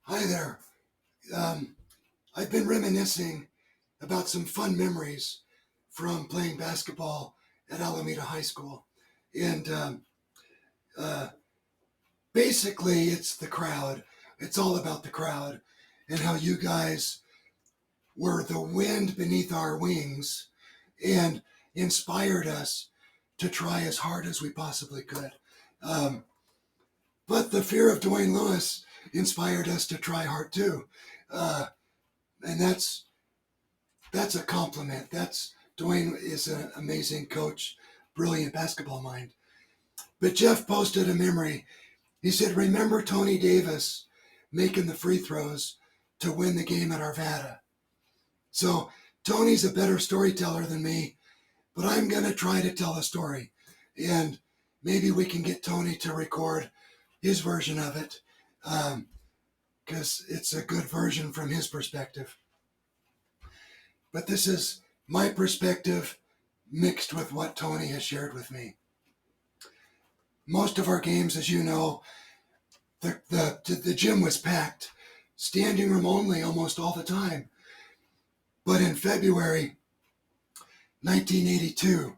Hi there. Um, I've been reminiscing about some fun memories from playing basketball at Alameda High School. And uh, basically, it's the crowd. It's all about the crowd and how you guys were the wind beneath our wings and inspired us to try as hard as we possibly could. Um, but the fear of Dwayne Lewis inspired us to try hard too. Uh, and that's a compliment. That's Dwayne is an amazing coach, brilliant basketball mind. But Jeff posted a memory. He said, "Remember Tony Davis making the free throws to win the game at Arvada." So Tony's a better storyteller than me, but I'm gonna try to tell a story, and maybe we can get Tony to record his version of it, because it's a good version from his perspective. But this is my perspective mixed with what Tony has shared with me. Most of our games, as you know, the gym was packed, standing room only almost all the time. But in February 1982,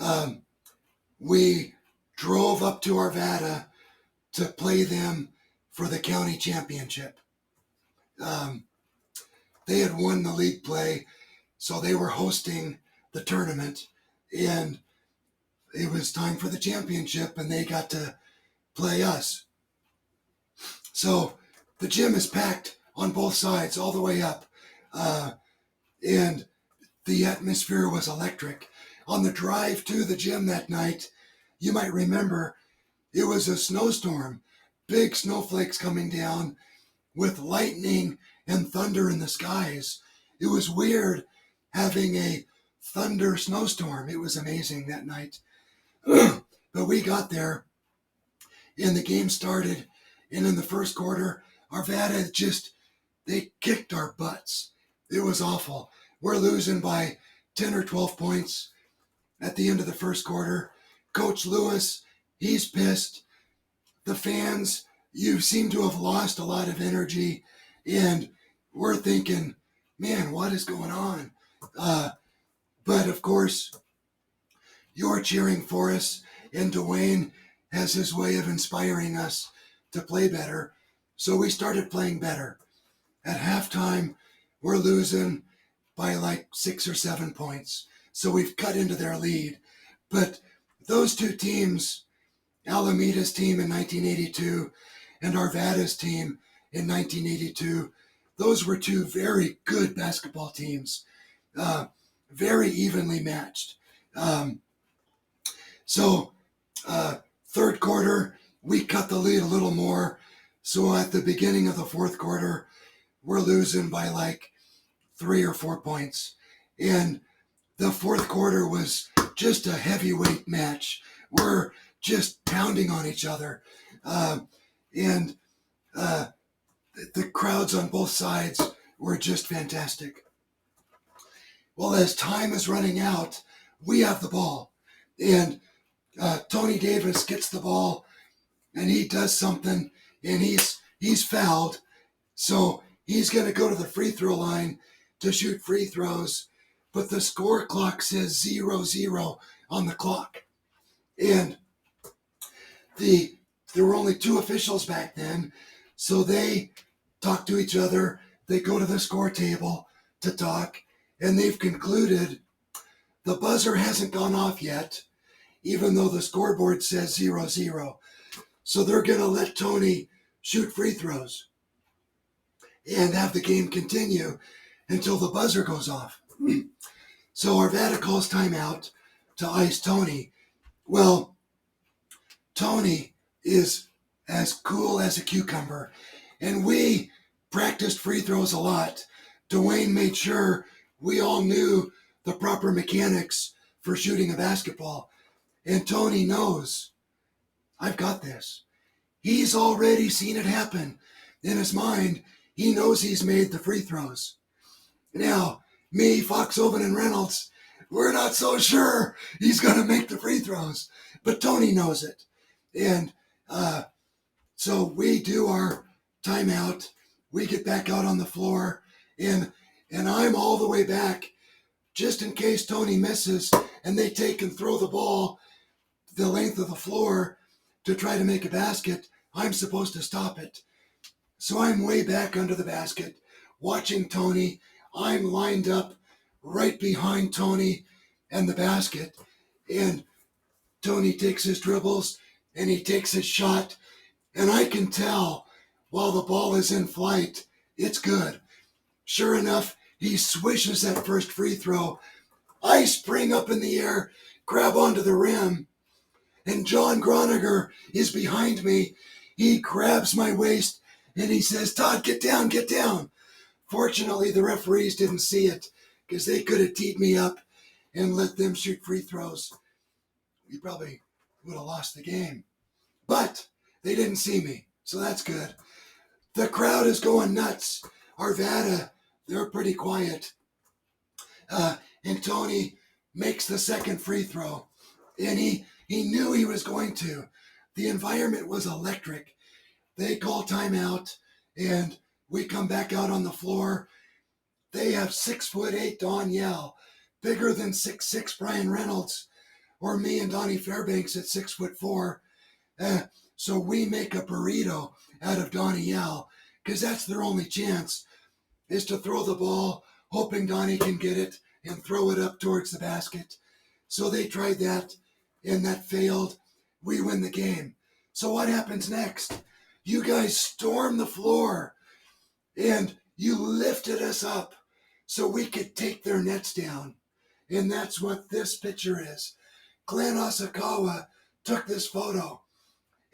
um, we drove up to Arvada to play them for the county championship. Um, they had won the league play, so they were hosting the tournament, and it was time for the championship, and they got to play us. So the gym is packed on both sides all the way up, and the atmosphere was electric. On the drive to the gym that night, you might remember it was a snowstorm, big snowflakes coming down with lightning and thunder in the skies. It was weird having a thunder snowstorm. It was amazing that night. But we got there and the game started, and in the first quarter, Arvada they kicked our butts. It was awful. We're losing by 10 or 12 points at the end of the first quarter. Coach Lewis, he's pissed. The fans, you seem to have lost a lot of energy, and we're thinking, man, what is going on? But of course, you're cheering for us, and Dwayne has his way of inspiring us to play better. So we started playing better. At halftime, we're losing by like 6 or 7 points. So we've cut into their lead. But those two teams, Alameda's team in 1982 and Arvada's team in 1982, those were two very good basketball teams, very evenly matched. Um, so third quarter, we cut the lead a little more. So at the beginning of the fourth quarter, we're losing by like 3 or 4 points. And the fourth quarter was just a heavyweight match. We're just pounding on each other. And the crowds on both sides were just fantastic. Well, as time is running out, we have the ball. And Tony Davis gets the ball, and he does something, and he's fouled. So he's going to go to the free throw line to shoot free throws, but the score clock says 0-0 on the clock. And there were only two officials back then, so they talk to each other. They go to the score table to talk, and they've concluded the buzzer hasn't gone off yet, even though the scoreboard says 0-0. So they're going to let Tony shoot free throws and have the game continue until the buzzer goes off. So Arvada calls timeout to ice Tony. Well, Tony is as cool as a cucumber, and we practiced free throws a lot. Dwayne made sure we all knew the proper mechanics for shooting a basketball. And Tony knows, I've got this. He's already seen it happen. In his mind, he knows he's made the free throws. Now, me, Foxhoven, and Reynolds, we're not so sure he's going to make the free throws. But Tony knows it. And so So we do our timeout. We get back out on the floor, and I'm all the way back just in case Tony misses and they take and throw the ball the length of the floor to try to make a basket. I'm supposed to stop it. So I'm way back under the basket watching Tony. I'm lined up right behind Tony and the basket. And Tony takes his dribbles and he takes his shot. And I can tell while the ball is in flight, it's good. Sure enough, he swishes that first free throw. I spring up in the air, grab onto the rim, and John Groniger is behind me. He grabs my waist and he says, "Todd, get down, get down." Fortunately, the referees didn't see it because they could have teed me up and let them shoot free throws. We probably would have lost the game. But they didn't see me, so that's good. The crowd is going nuts. Arvada, they're pretty quiet. And Tony makes the second free throw. And he knew he was going to. The environment was electric. They call timeout, and we come back out on the floor. They have 6'8" Don Yell, bigger than 6'6" Brian Reynolds, or me and Donnie Fairbanks at 6'4". So we make a burrito out of Donnie Yell, because that's their only chance, is to throw the ball, hoping Donnie can get it and throw it up towards the basket. So they tried that, and that failed. We win the game. So what happens next? You guys storm the floor, and you lifted us up so we could take their nets down. And that's what this picture is. Glenn Asakawa took this photo,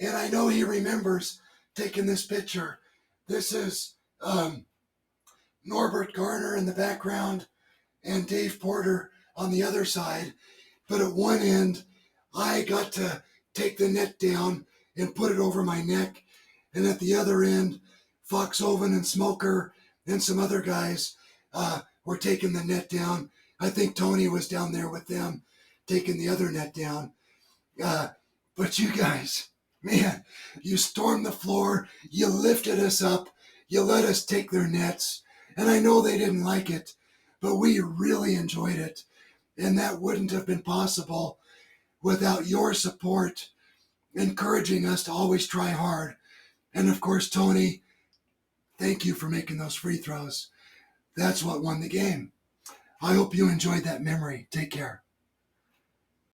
and I know he remembers taking this picture. This is Norbert Garner in the background and Dave Porter on the other side. But at one end, I got to take the net down and put it over my neck. And at the other end, Fox Oven and Smoker and some other guys were taking the net down. I think Tony was down there with them taking the other net down. But you guys, man, you stormed the floor. You lifted us up. You let us take their nets. And I know they didn't like it, but we really enjoyed it. And that wouldn't have been possible without your support, encouraging us to always try hard. And of course, Tony, thank you for making those free throws. That's what won the game. I hope you enjoyed that memory. Take care.